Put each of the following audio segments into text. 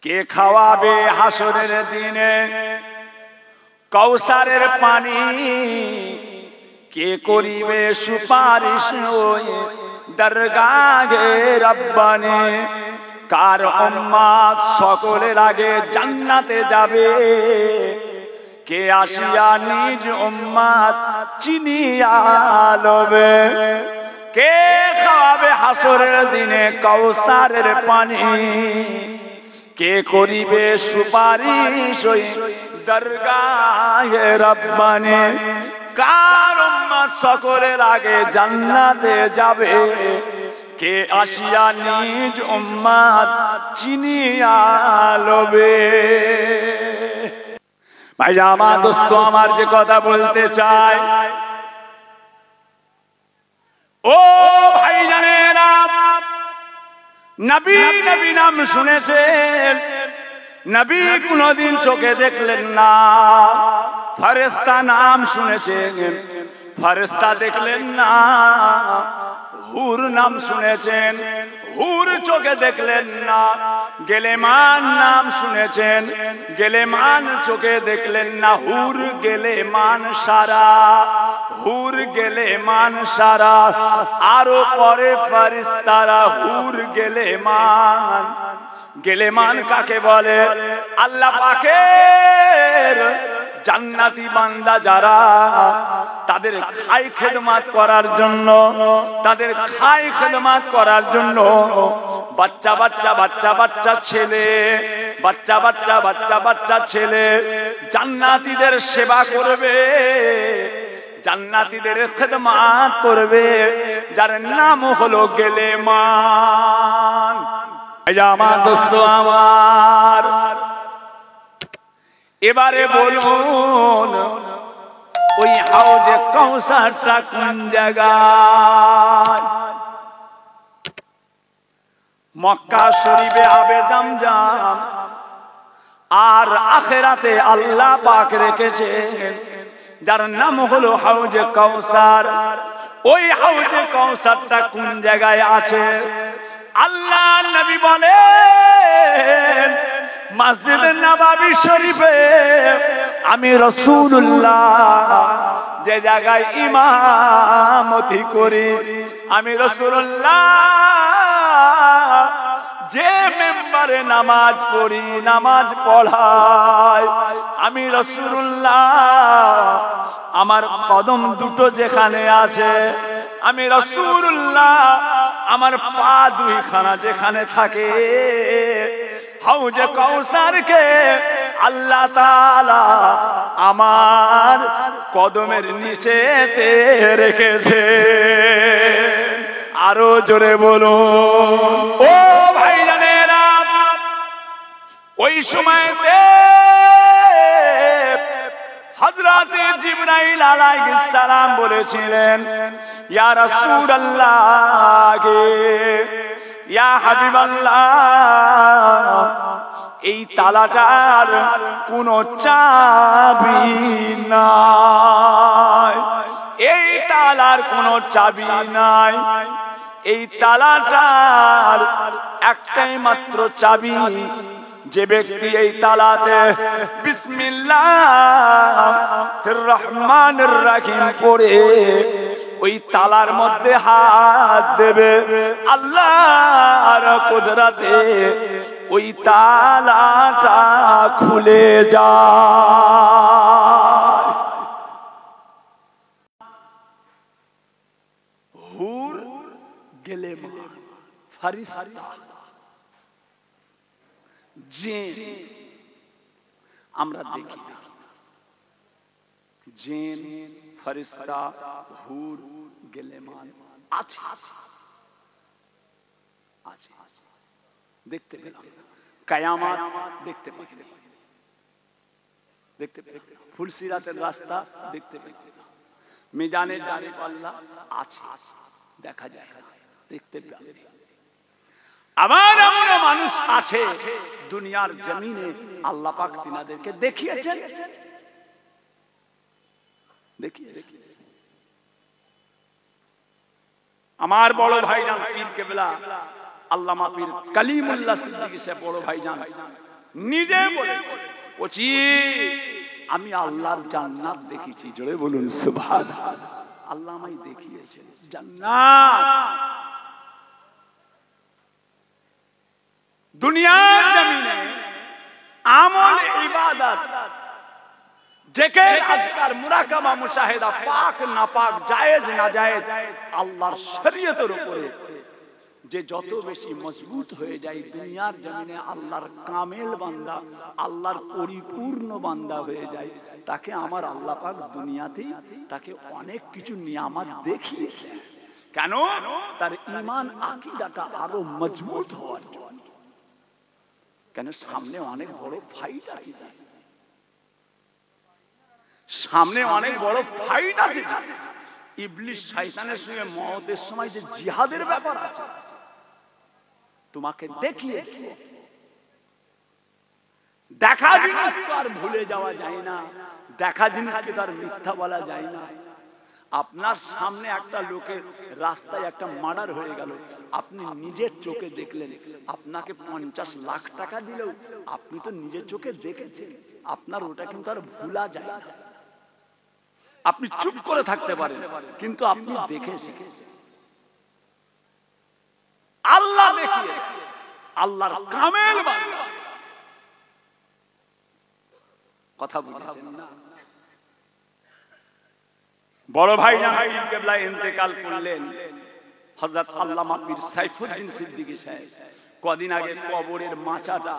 কে খাওয়াবে হাসরের দিনে কৌসারের পানি, কে করিবে সুপারিশ ওই দরগাহে রব্বানি। কার উম্মত সকলের আগে জান্নাতে যাবে, কে আসিয়া নিজ উম্মত চিনিয়া লবে। কে খাওয়াবে হাসরের দিনে কৌসারের পানি, কে করিবে সুপারিশ ওই দরগাহে রব্বানি। কার উম্মত সকলের আগে জান্নাতে যাবে, কে আসিয়া নিজ উম্মত চিনিয়া লবে। ভাই আমার দোস্ত আমার যে কথা বলতে চাই, ও ভাই জানেরা, নবী নবী নাম শুনেছেন, নবী কোনদিন চোখে দেখলেন না। ফেরেশতা নাম শুনেছেন, ফেরেশতা দেখলেন না। হুর নাম শুনেছেন, হুর চোখে দেখলেন না। গেলেমান নাম শুনেছেন, গেলেমান চোখে দেখলেন না। হুর গেলেমান সারা, হুর গেলেমান সারা। আরো পরে ফেরেশতারা হুর গেলেমান। গেলেমান কাকে বলে? আল্লাহ পাকের জান্নাতি বান্দা যারা, তাদের খাই খেদমত করার জন্য, তাদের খাই খেদমত করার জন্য বাচ্চা বাচ্চা বাচ্চা বাচ্চা ছেলে, বাচ্চা বাচ্চা বাচ্চা বাচ্চা ছেলে জান্নাতীদের সেবা করবে, জান্নাতীদের খেদমত করবে, যার নাম হলো গেলেমান। আমার দোস্ত আমার, এবারে বলুন ওই হাউজে কাউসারটা কোন জায়গায়? মক্কা শরীফে আবে জামজাম, আর আখিরাতে আল্লাহ পাক রেখেছেন যার নাম হলো হাউজে কাউসার। ওই হাউজে কাউসারটা কোন জায়গায় আছে? আল্লাহ নবী বলেন মসজিদ নববী শরীফে আমি রাসূলুল্লাহ যে জায়গায় ইমামতি করি, আমি রাসূলুল্লাহ যে মেম্বারে নামাজ পড়ি, নামাজ পড়াই, আমি রাসূলুল্লাহ আমার কদম দুটো যেখানে আছে, আমি রাসূলুল্লাহ আমার পা দুইখানা যেখানে থাকে, হাউজে কাউসারকে আল্লাহ তাআলা আমার কদমের নিচেতে রেখেছে। আরো জোরে বলুন ও ভাইজানেরা, ওই সময়তে হযরত জিবরাইল আলাইহিস সালাম বলেছিলেন, ইয়া রাসূলুল্লাহ, ইয়া হাবিবাল্লাহ, এই তালাটার কোনো চাবি নাই, এই তালার কোনো চাবি নাই, এই তালাটার একটাই মাত্র চাবি। যে ব্যক্তি এই তালাতে বিসমিল্লাহির রহমানির রহিম পড়ে ওই তালার মধ্যে হাত দেবে, আল্লাহর কুদরতে ওই তালাটা খুলে যায়। হুর গেলেমান, ফেরেশতা, জিন আমরা দেখি, জিন, ফেরেশতা, হুর, গেলেমান আছে, আছে, দেখতে পেলাম। কিয়ামত দেখতে পাই, দেখতে পাই, ফুলসিরাতের রাস্তা দেখতে পাই, মিজানের ডানে পাল্লা আছে, দেখা যায়, দেখতে পাই। আবার এমন মানুষ আছে দুনিয়ার জমিনে আল্লাহ পাক তিনাদেরকে দেখিয়েছেন, দেখিয়েছেন। আমার বড় ভাইজান পীর কেবলা আল্লামা পীর কালিমুল্লাহ সিদ্দিকী সে বড় ভাইজান নিজে বলেছে, বলছি আমি আল্লাহর জান্নাত দেখেছি। জোরে বলুন সুবহানাল্লাহ। আল্লাহ আমায় দেখিয়েছেন জান্নাত। দুনিয়ার জমিনে আমল ইবাদত জিকির আজকার মুরাকাবা মুশাহিদা পাক না পাক জায়েজ না জায়েজ আল্লাহর শরীয়তের উপরে যে যত বেশি মজবুত হয়ে যায় দুনিয়ার জমিনে আল্লাহর কামেল বান্দা, আল্লাহর পরিপূর্ণ বান্দা হয়ে যায়, তাকে আমার আল্লাহ পাক দুনিয়াতেই তাকে অনেক কিছু নিয়ামত দেখিয়ে দেয়। কেন? তার ঈমান আকীদাটা আরো মজবুত হওয়ার জন্য। কেন? সামনে অনেক বড় ফাইট আছে, সামনে অনেক বড় ফাইট আছে। ইবলিস শয়তানের সঙ্গে মওতের সময় যে জিহাদের ব্যাপার আছে, তোমাকে দেখিয়ে দেখা জিনিস তো আর ভুলে যাওয়া যায় না, দেখা জিনিসকে তো আর মিথ্যা বলা যায় না। আপনার সামনে একটা লোকের রাস্তায় একটা মার্ডার হয়ে গেল, আপনি নিজের চোখে দেখলেন, আপনাকে 50 লাখ টাকা দিলেও আপনি তো নিজের চোখে দেখেছেন, আপনার ওটা কিন্তু আর ভুলা যায় না। আপনি চুপ করে থাকতে পারেন, কিন্তু আপনি দেখে শিখেছেন। আল্লাহ দেখিয়ে, আল্লাহর কামেল বান্দা। কথা বুঝেছেন না? বড় ভাই জাহাঙ্গীর কেবলা ইন্তেকাল করলেন। হযরত আল্লামা পীর সাইফুদ্দিন সিদ্দিকী সাহেব কদিন আগে কবরের মাচাটা,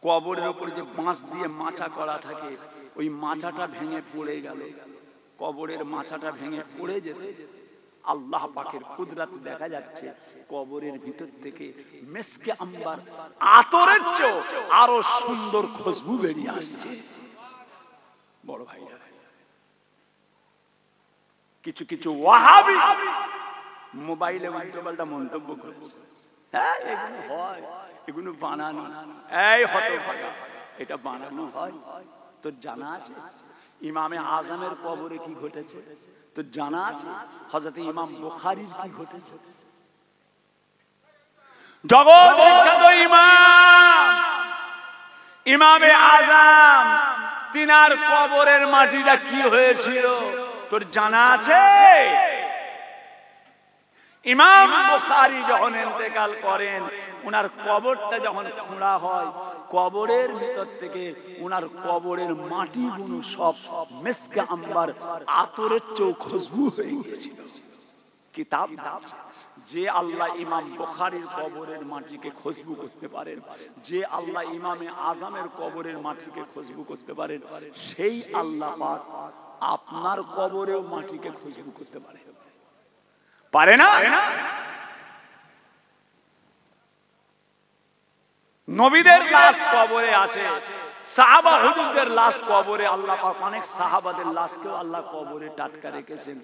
কবরের উপর যে বাঁশ দিয়ে মাচা করা থাকে, ওই মাচাটা ভেঙে পড়ে গেল। কবরের মাচাটা ভেঙে পড়ে যেতে আল্লাহ পাকের কুদরত দেখা যাচ্ছে, কবরের ভিতর থেকে মিসকে আম্বার আতরের চেয়ে আরো সুন্দর খুশবু বেরিয়ে আসছে। বড় ভাই, কিছু কিছু ওয়াহাবি মোবাইলে উল্টোপাল্টা মন্তব্য করেছে, হ্যাঁ এগুলো হয়, এগুলো বানানো। এই হতভাগা, এটা বানানো হয়? তোর জানা আছে ইমামে আজমের কবরে কি ঘটেছে? তোর জানা আছে হযরত ইমাম বুখারীর কি ঘটেছে? জগৎ বিখ্যাত ইমাম, ইমামে আজম, তিনার কবরের মাটিটা কি হয়েছিল তোর জানা আছে? ইমাম বুখারী যখন ইন্তেকাল করেন, উনার কবরটা যখন খোঁড়া হয়, কবরের ভিতর থেকে উনার কবরের মাটিগুলো সব মিসকে আম্বার আতরের চেয়ে খুশবু হয়ে গিয়েছিল। কিতাব যে আল্লাহ ইমাম বুখারীর কবরের মাটিকে খুশবু করতে পারেন, যে আল্লাহ ইমামে আজমের কবরের মাটিকে খুশবু করতে পারেন, সেই আল্লাহ পাক আপনার কবরেও মাটিকে খুশবু করতে পারে। পারে না? নবীদের লাশ কবরে আছে, সাহাবা হুজুরদের লাশ কবরে, আল্লাহ পাক অনেক সাহাবাদের লাশকেও আল্লাহ কবরে টাটকা রেখেছেন।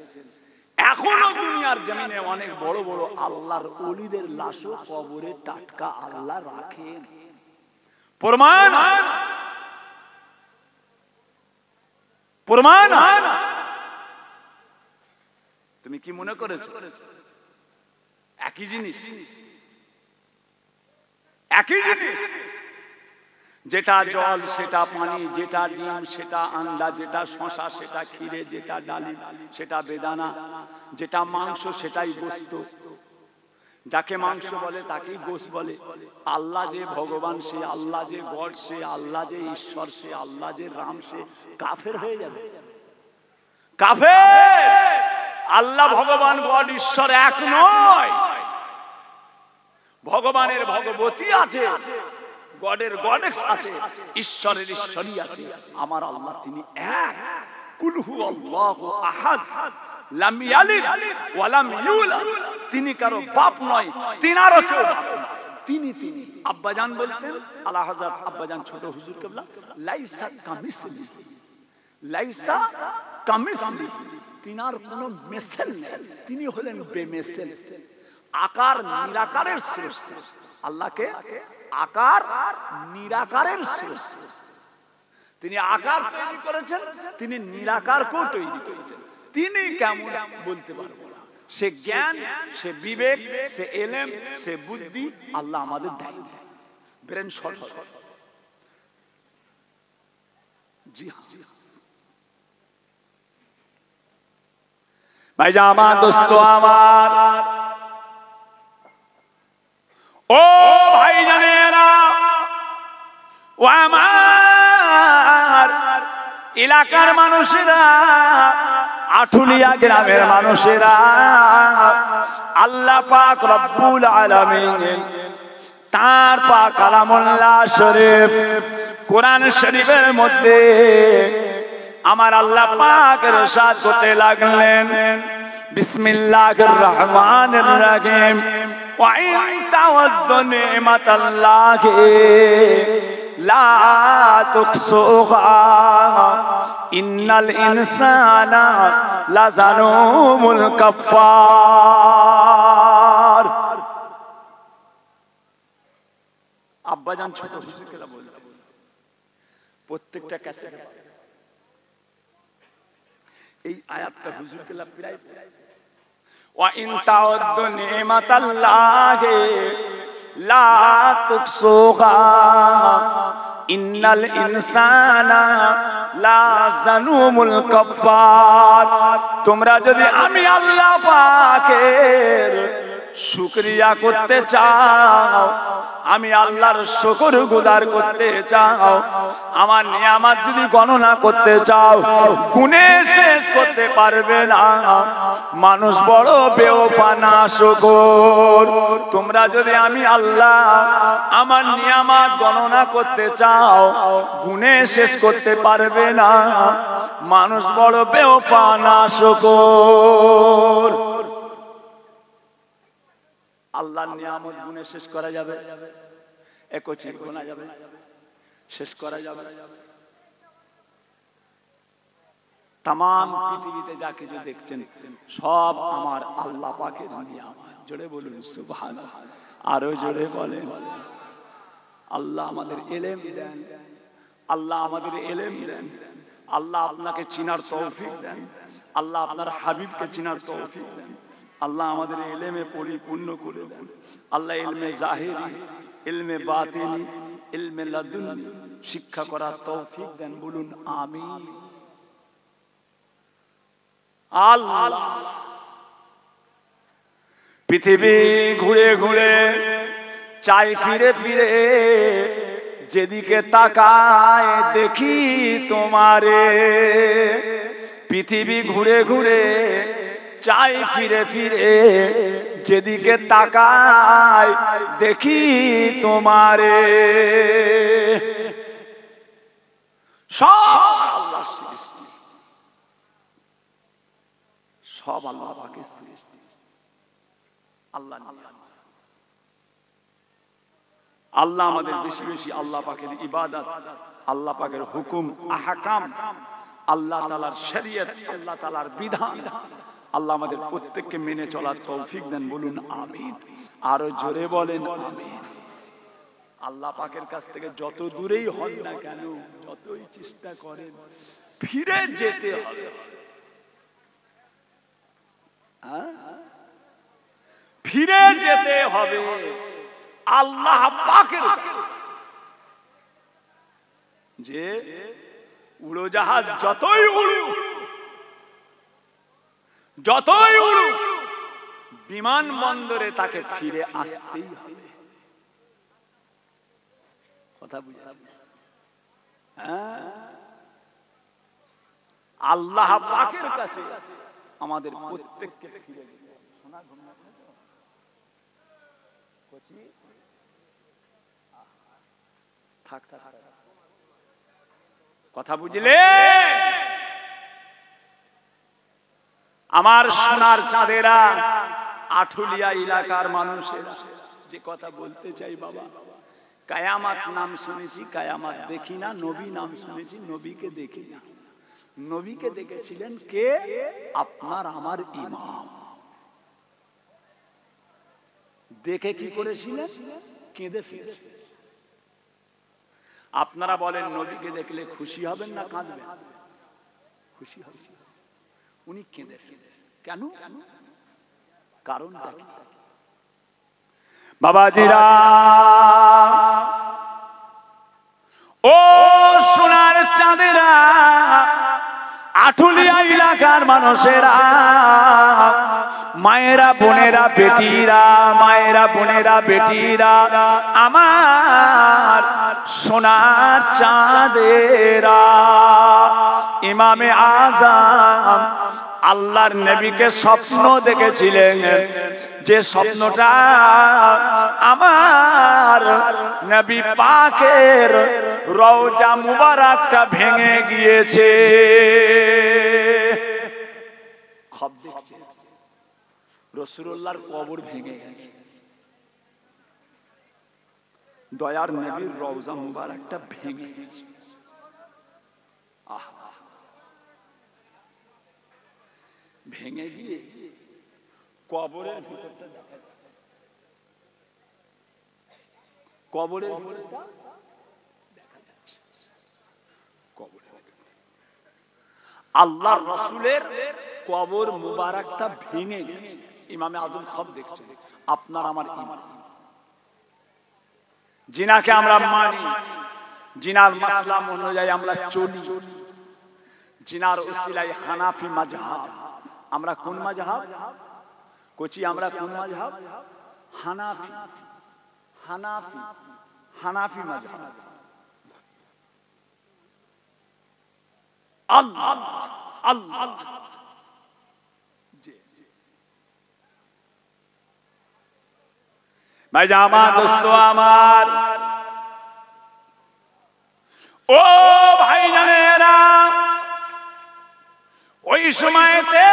এখনো দুনিয়ার জমিনে অনেক বড় বড় আল্লাহর ওলিদের লাশও কবরে টাটকা আল্লাহ রাখেন। প্রমাণ প্রমাণ তুমি কি মনে করেছো একই জিনিস? একই জিনিস, যেটা জল সেটা পানি, যেটা ডিম সেটা আন্ডা, যেটা শশা সেটা ক্ষীরে, যেটা ডালিম সেটা বেদানা, যেটা মাংস সেটাই গোশত। যাকে মাংস বলে তাকেই গোশত বলে। আল্লাহ যে ভগবান, সে আল্লাহ যে গড, সে আল্লাহ যে ঈশ্বর, সে আল্লাহ যে রাম, সে কাফের হয়ে যাবে। কাফের। আল্লাহ ভগবান গড ঈশ্বর এক নয়। ভগবানের ভগবতী আছে, গডের গডেস আছে, ঈশ্বরের ঈশ্বরী আছে। আমার আল্লাহ তিনি এক। কুল হু আল্লাহু আহাদ লাম ইয়ালিদ ওয়া লাম ইউলাদ। তিনি কারো বাপ নয়, তিনারও কেউ বাপ নয়। তিনি তিনি আব্বাজান বলতেন, আলা হযরত আব্বাজান ছোট হুজুর কেবলা, লাইসা কামিসলি, লাইসা কামিসলি, তিনার কোনো মেসেল নেই, তিনি হলেন বেমেসেল। আকার নিরাকারের সৃষ্টি। আল্লাহকে আকার নিরাকারের সৃষ্টি। তিনি আকার তৈরি করেছেন, তিনি নিরাকারকেও তৈরি করেছেন। তিনি কেমন বলতে পারবো না। সে জ্ঞান, সে বিবেক, সে এলেম, সে বুদ্ধি আল্লাহ আমাদের দেয়। ব্রেন শর্ট, জি হ্যাঁ ভাই জামা দোস্ত আমার, ও ভাই জানেরা, ও আমার এলাকার মানুষেরা, আঠুলিয়া গ্রামের মানুষেরা, আল্লাহ পাক রব্বুল আলামিন তার পাক কালামুল্লাহ শরীফ কোরআন শরীফের মধ্যে আমার আল্লাহ পাক ইরশাদ করতে লাগলেন, বিসমিল্লাহির রহমানির রহিম, ওয়া ইন তাওয়াদ্দু নি'মাতাল্লাহি লা তুকসুহা ইন্নাল ইনসানা লাযালুমুল কাফফার। আব্বাজান ছোট হুজুরকে বলতে প্রত্যেকটা ক্যাসেটে এই আয়াতটা হুজুরকে প্রায়, ওয়া ইন তাউদ্দু নি'মাতাল্লাহি লা তুকসুহা ইন্নাল ইনসানা লাযালুমুল কাফফার। তোমরা যদি আমি আল্লাহ পাকের শুকরিয়া করতে চাও, আমি আল্লাহর শুকরগুজার করতে চাও, আমার নিয়ামত যদি গণনা করতে চাও, গুণে শেষ করতে পারবে না। মানুষ বড় বেওফা না শুকর। তোমরা যদি আমি আল্লাহ আমার নিয়ামত গণনা করতে চাও, গুণে শেষ করতে পারবে না। মানুষ বড় বেওফা না শুকর। আল্লাহর নিয়ামত গুণে শেষ করা যাবে? একচি গোনা যাবে, শেষ করা যাবে? তামাম পৃথিবীতে যা কিছু দেখছেন সব আমার আল্লাহ পাকের নিয়ামত। জোরে বলুন সুবহানাল্লাহ, আরো জোরে বলেন। আল্লাহ আমাদের ইলম দেন, আল্লাহ আমাদের ইলম দেন, আল্লাহ আপনাকে চিনার তৌফিক দেন, আল্লাহ আপনার হাবিবকে চিনার তৌফিক দেন, আল্লাহ আমাদের ইলমে পরিপূর্ণ করে দেন। আল্লাহ ইলমে জাহিরি, ইলমে বাতিনি, ইলমে লাদুনি শিক্ষা করার তৌফিক দেন। বলুন আমিন। আল্লাহ পৃথিবী ঘুরে ঘুরে চাই ফিরে ফিরে, যেদিকে তাকায় দেখি তোমারে। পৃথিবী ঘুরে ঘুরে চাই ফিরে ফিরে, যেদিকে তাকায় দেখি তোমারে। সব আল্লাহর সৃষ্টি, সব আল্লাহ পাকের সৃষ্টি। আল্লাহ আল্লাহ আমাদের বেশি বেশি আল্লাহ পাকের ইবাদত, আল্লাহ পাকের হুকুম আহকাম, আল্লাহ তাআলার শরীয়ত, আল্লাহ তাআলার বিধান আল্লাহ আমাদের প্রত্যেককে মেনে চলার তৌফিক দেন। বলুন আমিন। আরো জোরে বলেন আমিন। আল্লাহ পাকের কাছ থেকে যত দূরেই হন না কেন, যতই চেষ্টা করেন, ফিরে যেতে হবে। ফিরে যেতে হবে আল্লাহ পাকের কাছে। যে উড়োজাহাজ যতই উড়ুক, যতই উড়ুক, বিমানবন্দরে তাকে ফিরে আসতেই হবে। কথা বুঝেছেন? আল্লাহ পাকের কাছে আমাদের প্রত্যেককে ফিরে যেতে হবে। থাক থাক, কথা বুঝলে? আমার সোনার চাঁদেরা, আঠুলিয়া এলাকার মানুষেরা, যে কথা বলতে চাই বাবা, কায়ামাত নাম শুনেছি, কায়ামাত দেখি না। নবী নাম শুনেছি, নবীকে দেখি না। নবীকে দেখেছিলেন কে? আপনার আমার ইমাম। দেখে কি করেছিলেন? কেঁদে ফেলেছিলেন। আপনারা বলেন নবীকে দেখলে খুশি হবেন না কাঁদবেন? খুশি হবেন। উনি কেঁদে ফেলেন। কেন? কারণটা কি? বাবাজিরা, ও সোনার চাঁদেরা, আঠুলিয়া এলাকার মানুষেরা, মায়েরা বোনেরা বেটিরা, মায়েরা বোনেরা বেটিরা, আমার সোনার চাঁদেরা, ইমামে আজম আল্লাহর নবীকে স্বপ্ন দেখেছিলেন, যে স্বপ্নটা আমার নবী পাকের রওজা মুবারকটা ভেঙে গিয়েছে। খব দেখছে রাসূলুল্লাহর কবর ভেঙে গেছে, দয়ার নবীর রওজা মুবারকটা ভেঙে গেছে। আহা, ভেঙে গিয়ে কবরের ভিতরটা দেখা যাচ্ছে, কবরের ভিতরটা দেখা যাচ্ছে, কবরের ভিতরে আল্লাহর রাসূলের কবর মুবারকটা ভেঙে গেছে। ইমামে আজম খব দেখছেন, আপনার আমার ইমান, জিনাকে আমরা মানি, জিনার মাসলা অনুযায়ী আমরা চলি, জিনার উসিলায় হানাফি মাযহাব, আমরা কোন মাযহাব কোচি, আমরা কোন মাযহাব? হানাফি, হানাফি, হানাফি মাযহাব। আল্লাহ আল্লাহ ভাই জামা দোস্ত আমার, ও ভাই জানেরা, ওই সময়তে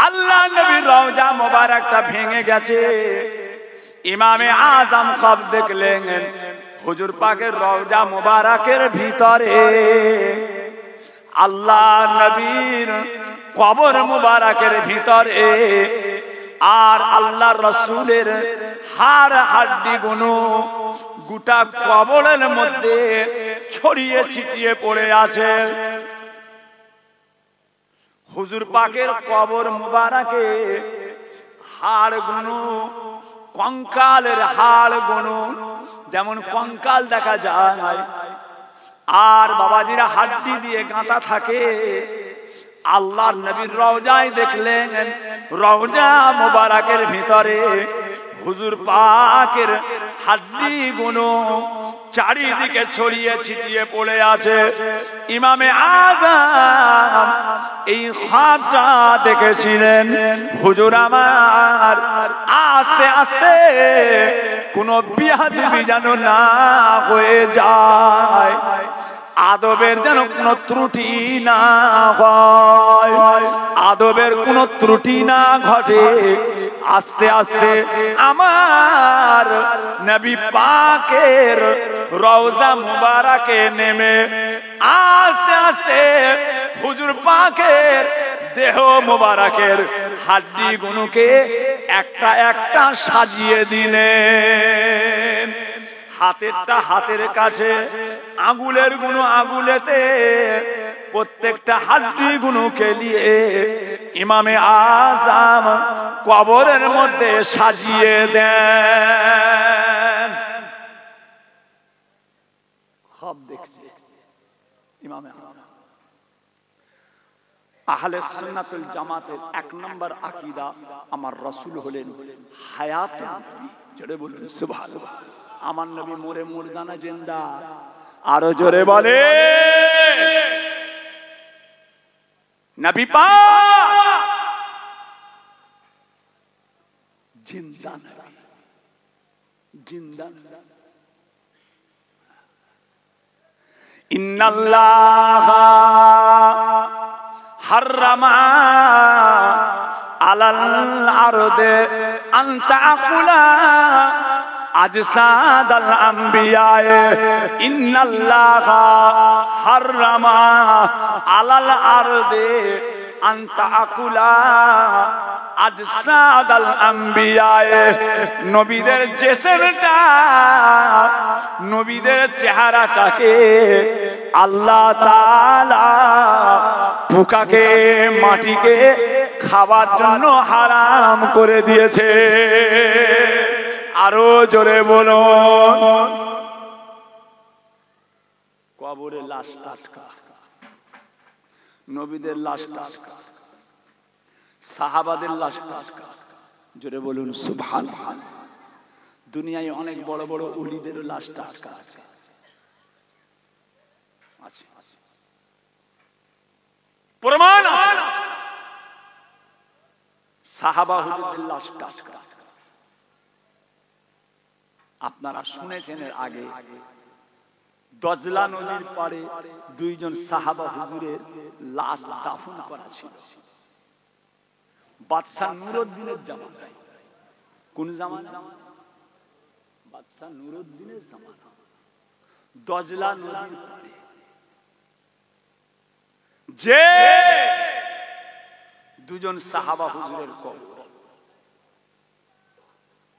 আল্লাহ নবীর রওজা মুবারকটা ভেঙে গেছে। ইমামে আজম খব দেখলেন হুজুর পাকের রওজা মুবারকের ভিতরে আল্লাহ নবীর কবর মুবারকের ভিতরে আর আল্লাহর রাসূলের হাড় হাড্ডি গুলো গোটা কবরের মধ্যে ছড়িয়ে ছিটিয়ে পড়ে আছে। হুজুর পাকের কবর মুবারকে হাড় গুলো, কঙ্কালের হাড় গুলো, যেমন কঙ্কাল দেখা যায় আর বাবাজিরা হাড্ডি দিয়ে গাঁথা থাকে, আল্লাহর নবীর রওজায় দেখলেন রওজা মুবারকের ভিতরে হুজুর পাকের হাড্ডি গুলো চারিদিকে ছড়িয়ে ছিটিয়ে পড়ে আছে। ইমামে আজম এই খাবটা দেখেছিলেন, হুজুর আমার আস্তে আস্তে কোনো বিয়াদবি যেন না হয়ে যায়, আদবের যেন কোনো ত্রুটি না হয়, আদবের কোনো ত্রুটি না ঘটে। আস্তে আস্তে আমার নবী পাকের রওজা মুবারকে নেমে আস্তে আস্তে হুজুর পাকের দেহ মুবারকের হাড্ডি গুলোকে একটা একটা সাজিয়ে দিলেন। হাতেরটা হাতের কাছে, আঙ্গুলের গুলো আঙ্গুলেতে, প্রত্যেকটা হাড্ডি গুলোকে নিয়ে ইমামে আজম কবরের মধ্যে সাজিয়ে দেন। সব দেখছে ইমামে আজম। আহলে সুন্নাতুল জামাতের এক নম্বর আকীদা, আমার রাসূল হলেন হায়াতুন নবী। জোরে বলুন সুবহানাল্লাহ। আমার নবী মরে মুর্দানা জিন্দা, আরো জোরে বলে নবী পাক জিন্দা, নবী জিন্দা। ইন্নাল্লাহা হাররামা আলাল আরদে আন তাকুলা আজসাদাল আম্বিয়া, ইন্নাল্লাহা হাররামা আলাল আরদে আন তাকুলা আজসাদাল আম্বিয়া। নবীদের জিসমটা, নবীদের চেহারাটাকে আল্লাহ তাআলা পোকাকে, মাটিকে খাবার জন্য হারাম করে দিয়েছে। আরো জোরে বলুন। কবরে লাশ টাটকা, নবীদের লাশ টাটকা, সাহাবাদের লাশ টাটকা। জোরে বলুন সুবহানাল্লাহ। দুনিয়ায় অনেক বড় বড় ওলিদের লাশ টাটকা আছে। প্রমাণ আছে, সাহাবা হুজুরদের লাশ টাটকা। আপনারা শুনেছেন এর আগে দজলা নদীর পাড়ে দুইজন সাহাবা হুজুরের লাশ দাফন করা ছিল। বাদশাহ নুরউদ্দিনের জামানায়। কোন জামানা? বাদশাহ নুরউদ্দিনের জামানা। দজলা নদীর পাড়ে যে দুজন সাহাবা হুজুরের কবর,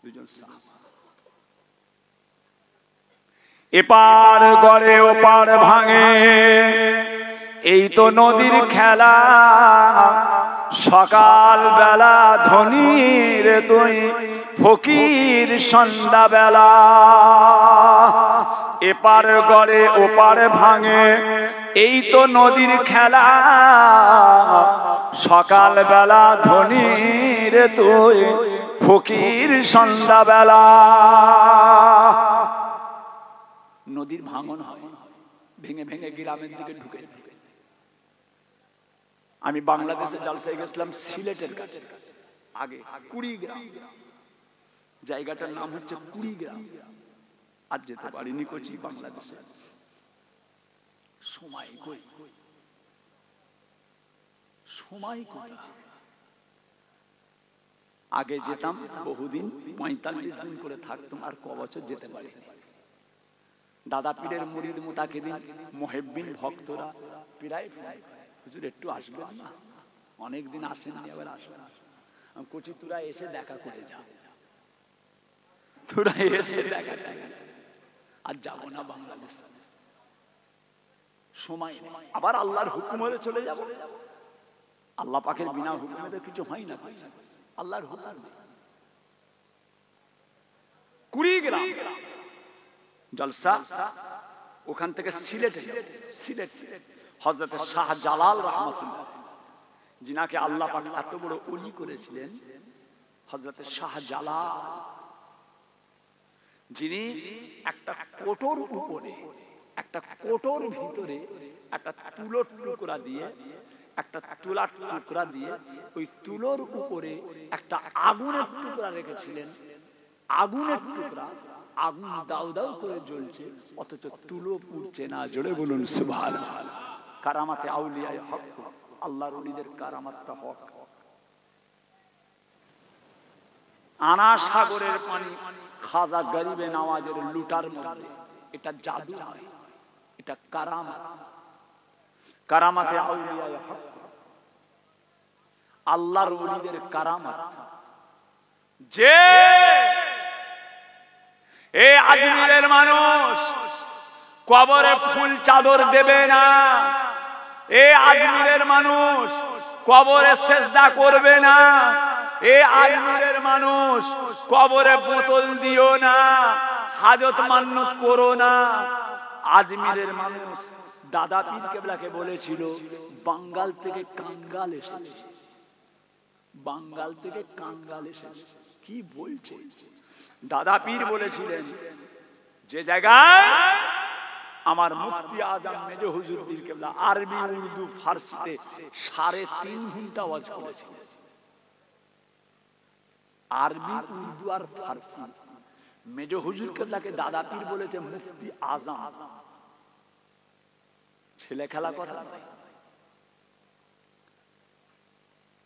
দুজন সাহাবা, এপার গড়ে ওপার ভাঙে, এই তো নদীর খেলা। সকাল বেলা ধনীর দুই ফকির সন্ধ্যা বেলা। এপার গড়ে ওপার ভাঙে, এই তো নদীর খেলা। সকাল বেলা ধনীর তুই ফকির সন্ধ্যা বেলা। নদীর ভাঙন হয়, ভেঙে ভেঙে গ্রামের দিকে ঢুকে। আমি বাংলাদেশে জালসায় গেছিলাম সিলেটের কাছে, আগে কুড়িগ্রাম, জায়গাটার নাম হচ্ছে কুড়িগ্রাম। আজ যেতে পারিনি কোচি বাংলাদেশে, সময় কই, সময় কোথায়। আগে যেতাম বহুদিন, 45 দিন করে থাকতাম, আর ক বছর যেতে পারিনি। দাদা পীরের মুরিদ মুতাকিদিন মুহিব্বিন ভক্তরা প্রায় হুজুর একটু আসবেন না, অনেকদিন আসেননি, আবার আসবেন। আমি কোচি তোরা এসে দেখা করে যা, তোরা এসে দেখা করে। আর যাবো না বাংলাদেশ, সময় নেই। আবার আল্লাহর হুকুম হলে চলে যাব। আল্লাহ পাকের বিনা হুকুমে তো কিছু হয় না, আল্লাহর হুকুম। কুড়িগ্রাম জলসা, ওখান থেকে সিলেটে, সিলেট হযরত শাহজালাল রাহমাতুল্লাহ, যিনাকে আল্লাহ পাক এত বড় ওলি করেছিলেন, হযরত শাহজালাল, যিনি একটা কোটর উপরে, একটা কোটর ভিতরে একটা তুলোর টুকরা দিয়ে, একটা তুলার টুকরা দিয়ে ওই তুলোর উপরে একটা আগুনের টুকরা রেখেছিলেন। আগুনের টুকরা, আগুন দাউ দাউ করে জ্বলছে, অথচ তুলো পুড়ছে না। জোরে বলুন সুবহানাল্লাহ। কারামাতে আউলিয়ায়ে হক, আল্লাহর ওলিদের কারামাতটা হক। আনা সাগরের পানি খাজা গরিবে নওয়াজের লুটার মধ্যে। এটা জাদু নয়, এটা কারামাত। কারামাতে আউলিয়ায়ে হক, আল্লাহর ওলিদের কারামাত। যে এ আজমিরের মানুষ কবরে ফুল চাদর দেবে না, এ আজমিরের মানুষ কবরে সেজদা করবে না, এ আজমিরের মানুষ কবরে বোতল দিও না, হাজত মান্নত করো না। আজমিরের মানুষ দাদা পীর কেবলাকে বলেছিল, বাঙ্গাল থেকে কাঙ্গাল এসেছে, বাঙ্গাল থেকে কাঙ্গাল এসেছে। কি বলছে? দাদা পীর বলেছিলেন, যে জায়গায় আমার মুফতি আজম মেজো হুজুর পীর কেবলা আরবি উর্দু ফারসিতে 3.5 ঘন্টা ওয়াজ করেছিলেন। আরবি উর্দু আর ফারসি। মেজো হুজুর কেবলাকে দাদা পীর বলেছে মুফতি আজম। ছেলে খেলা কথা নয়,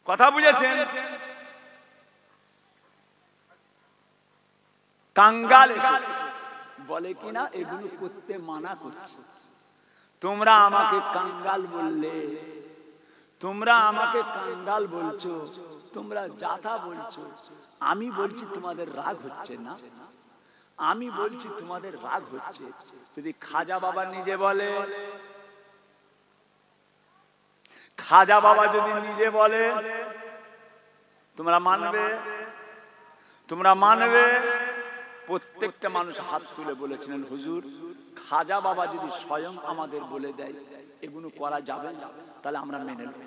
কথা বুঝেছেন? কাঙ্গাল এসে বলে কিনা এগুলো করতে মানা করছে। তোমরা আমাকে কাঙ্গাল বললে, তোমরা আমাকে কাঙ্গাল বলছো, তোমরা জাতা বলছো। আমি বলছি তোমাদের রাগ হচ্ছে না, আমি বলছি তোমাদের রাগ হচ্ছে। যদি খাজা বাবা নিজে বলে, খাজা বাবা যদি নিজে বলে, তোমরা মানবে? তোমরা মানবে? প্রত্যেকটা মানুষ হাত তুলে বলেছিলেন, হুজুর খাজা বাবা যদি স্বয়ং আমাদের বলে দেয় এগুলো করা যাবে, তাহলে আমরা মেনে নেব।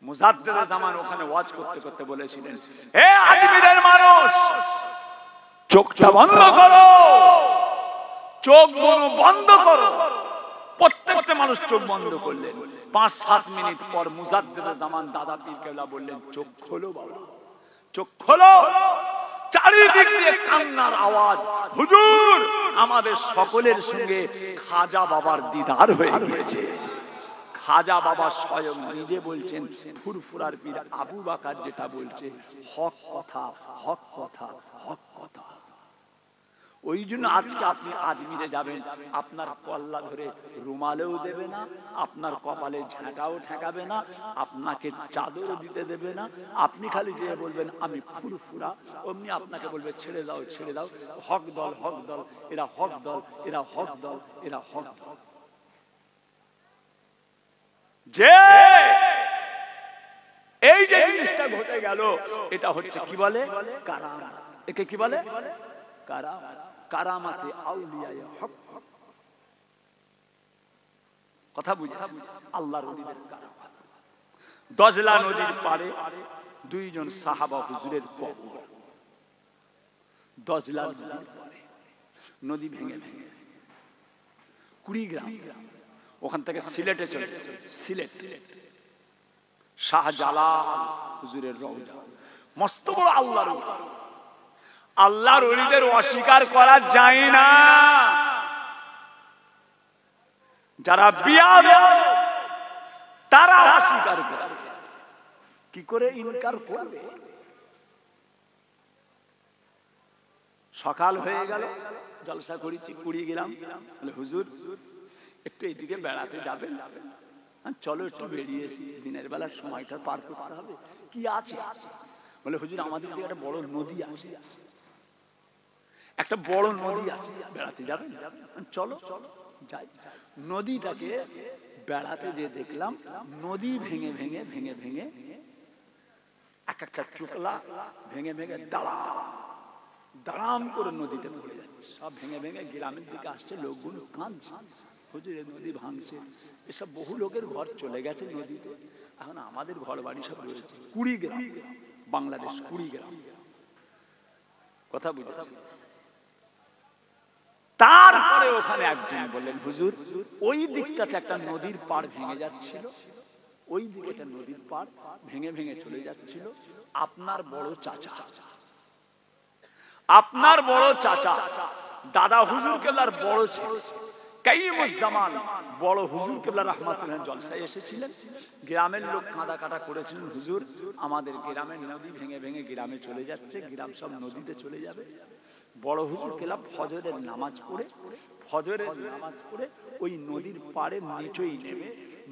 মুজাদ্দেদ জামান ওখানে ওয়াজ করতে করতে বলেছিলেন, হে আজমিরের মানুষ, চোখটা বন্ধ করো, চোখ বন্ধ করো। প্রত্যেকটা মানুষ চোখ বন্ধ করলেন। 5-7 মিনিট পর মুজাদ্দেদ জামান দাদা পীর কেবলা বললেন, চোখ খোলো বাবা, চোখ খোলো। চারিদিক দিয়ে কান্নার আওয়াজ। হুজুর, আমাদের সকলের সঙ্গে খাজা বাবার দিদার হয়ে গিয়েছে। খাজা বাবা স্বয়ং নিজে বলছেন, ফুরফুরার পীর আবু বাকার যেটা বলছে, হক কথা, হক কথা, হক কথা। ওই জন্য আজকে আপনি আজমিরে যাবেন, আপনার কল্লা ধরে রুমালেও দেবে না, আপনার কপালে ঝাঁটাও ঠেকাবে না, আপনাকে চাদরও দিতে দেবে না। আপনি খালি যে বলবেন আমি ফুরফুরা, অমনি আপনাকে বলবে ছেড়ে দাও, ছেড়ে দাও, হক দল, হক দল, এরা হক দল, এরা হক দল, এরা হক দল। যে এই যে জিনিসটা ঘটে গেল, এটা হচ্ছে কি বলে? কারামাত। একে কি বলে? কারামাত। কারামাতে আউলিয়ায়ে হক। কথা বুঝেছেন? আল্লাহর ওলিদের কারামাত। দজলা নদীর পাড়ে দুইজন সাহাবা হুজুরের কবর। দজলা নদীর পাড়ে নদী ভেঙে ভেঙে কুড়িগ্রাম, ওখান থেকে সিলেটে চলে, সিলেট শাহজালাল হুজুরের রওজা। মস্ত বড় আল্লাহর ওলি। আল্লাহর ওলিদের অস্বীকার করা যায় না। যারা বিয়াদব তারা অস্বীকার করে। কি করে ইনকার করবে? সকাল হয়ে গেল, জলসা করেছি, কুড়িগ্রাম। বলে হুজুর একটু এইদিকে বেড়াতে যাবেন? চলো একটু বেরিয়েছি, দিনের বেলার সময়টা পার করতে হবে। কি আছে? বলে হুজুর আমাদের দিকে একটা বড় নদী আছে, একটা বড় নদী আছে, বেড়াতে যাবেন? চলো যাই। নদীটাকে বেড়াতে যে দেখলাম, নদী ভেঙে ভেঙে ভেঙে ভেঙে এক একটা চুকলা ভেঙে ভেঙে দাঁড়াম করে নদীতে পড়ে যাচ্ছে। সব ভেঙে ভেঙে গ্রামের দিকে আসছে, লোকগুলো কাঁদছে, হুজুর নদী ভাঙছে। এসব বহু লোকের ঘর চলে গেছে নদীতে, এখন আমাদের ঘর বাড়ি সব রয়েছে। কুড়িগ্রাম, বাংলাদেশ কুড়িগ্রাম। কথা বুঝেছেন? তারপরে ওখানে একজন বললেন, হুজুর ওই দিকটাতে একটা নদীর পাড় ভেঙে যাচ্ছিল, ওই দিকে একটা নদীর পাড় ভেঙে ভেঙে চলে যাচ্ছিল। আপনার বড় চাচা, আপনার বড় চাচা দাদা হুজুর কেবলার বড় ছেলে কাইয়ুমুজ্জামান বড় হুজুর কেবলা রাহমাতুল্লাহ জলসায় এসেছিলেন। গ্রামের লোক কাঁদা কাটা করেছিলেন, হুজুর আমাদের গ্রামের নদী ভেঙে ভেঙে গ্রামে চলে যাচ্ছে, গ্রাম সব নদীতে চলে যাবে। বড় হুজুর কেবলা ফজরের নামাজ পড়ে ওই নদীর পাড়ে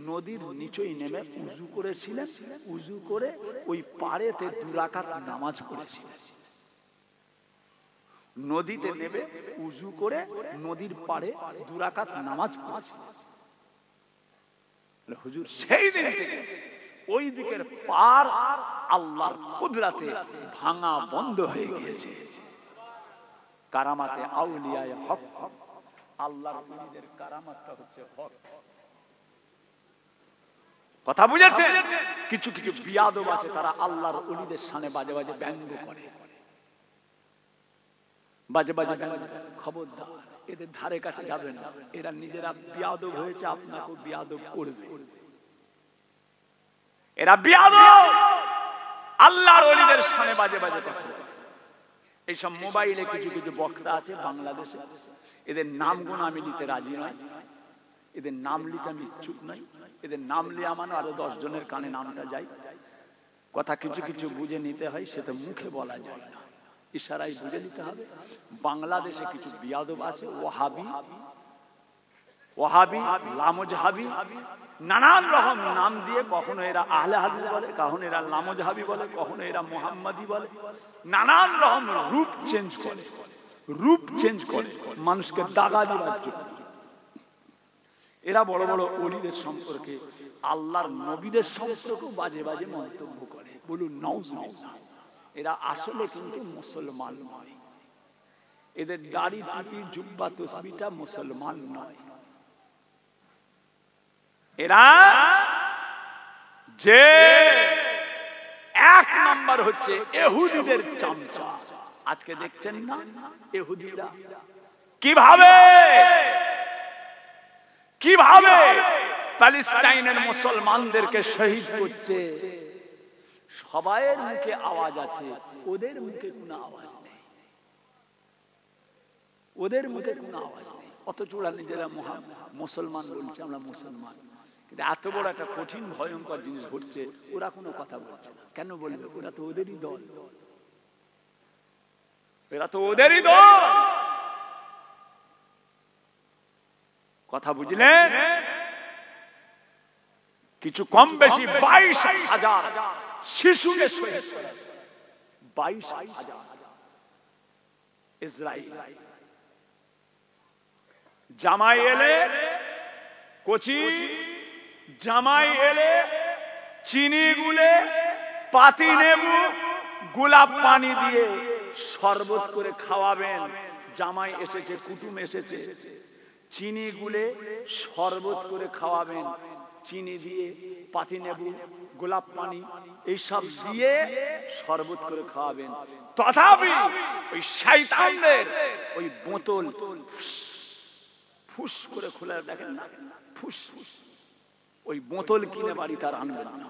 নদীর নিচেই নেমে উজু করেছিলেন। উজু করে ওই পাড়েতে 2 রাকাত নামাজ পড়েছিলেন। নদীতে নেমে উজু করে নদীর পাড়ে 2 রাকাত নামাজ পড়েছিলেন। হুজুর সেই দিন থেকে ওই দিকের পার আল্লাহর কুদরতে ভাঙা বন্ধ হয়ে গিয়েছে। কারামাতে আউলিয়ায়ে হক। আল্লাহর ওলিদের কারামাতটা হচ্ছে হক। কথা বুঝেছেন? কিছু কিছু বিয়াদব আছে, তারা আল্লাহর ওলিদের সামনে বাজে বাজে ব্যঙ্গ করে, বাজে বাজে খবরদার, এদের ধারে কাছে যাবেন না। এরা নিজেরা বিয়াদব হয়েছে, আপনাকেও বিয়াদব করবে। এরা বিয়াদব, আল্লাহর ওলিদের সামনে বাজে বাজে কথা বলে। এইসব মোবাইলে কিছু কিছু বক্তা আছে বাংলাদেশে, এদের নামগুলো আমি নিতে রাজি নয়, এদের নাম নিতে আমি ইচ্ছুক নই। এদের নাম লিয়া মানে আরো 10 জনের কানে নামটা যায়। কথা কিছু কিছু বুঝে নিতে হয়, সেটা মুখে বলা যায় না, ইশারায় বুঝে নিতে হবে। বাংলাদেশে কিছু বিয়াদব আছে, ওয়াহাবি, লামজহাবি, নানান রকম নাম দিয়ে কখনো এরা আহলে হাদিস বলে, কখনো এরা লামজহাবি বলে, কখনো এরা মুহাম্মাদি বলে, নানান রকম রূপ চেঞ্জ করে মানুষকে দাগা দেওয়ার জন্য। এরা বড় বড় ওলিদের সম্পর্কে, আল্লাহর নবীদের সম্পর্কে বাজে বাজে মন্তব্য করে। বলুন নাউজুবিল্লাহ। এরা আসলে কিন্তু মুসলমান নয়, এদের দাড়ি টুপি জুব্বা তসবিটা মুসলমান নয়। এরা যে এক নাম্বার হচ্ছে ইহুদিদের চামচা। আজকে দেখছেন না ইহুদিরা কিভাবে কিভাবে প্যালেস্টাইনের মুসলমানদেরকে শহীদ করছে। সবাইয়ের মুখে আওয়াজ আছে, ওদের মুখে কোনো আওয়াজ নেই, ওদের মুখে কোনো আওয়াজ নেই। অথচ ওরা নিজেরা মুসলমান বলছে আমরা মুসলমান, কিন্তু এত বড় একটা কঠিন ভয়ঙ্কর জিনিস ঘটছে, ওরা কোনো কথা বলছে না। কেন বলবে? ওরা তো ওদেরই দল, এরা তো ওদেরই দল। কথা বুঝলেন? কিছু কম বেশি 22,000 শিশুকে শহীদ করা, 22,000 ইসরায়েল। জামাই এলে কচি, জামাই এলে চিনি গুলে, পাতি নেবু, গোলাপ পানি দিয়ে শরবত করে খাওয়াবেন। জামাই এসেছে, কুটুম এসেছে, চিনি গুলে শরবত করে খাওয়াবেন, চিনি দিয়ে, পাতি নেবু, গোলাপ পানি এইসব দিয়ে শরবত করে খাওয়াবেন। তথাপি ওই শয়তানদের ওই বোতল ফুস করে খোলা, দেখেন না, ফুস, ওই বোতল কিনে বাড়ি তার আনবেন না।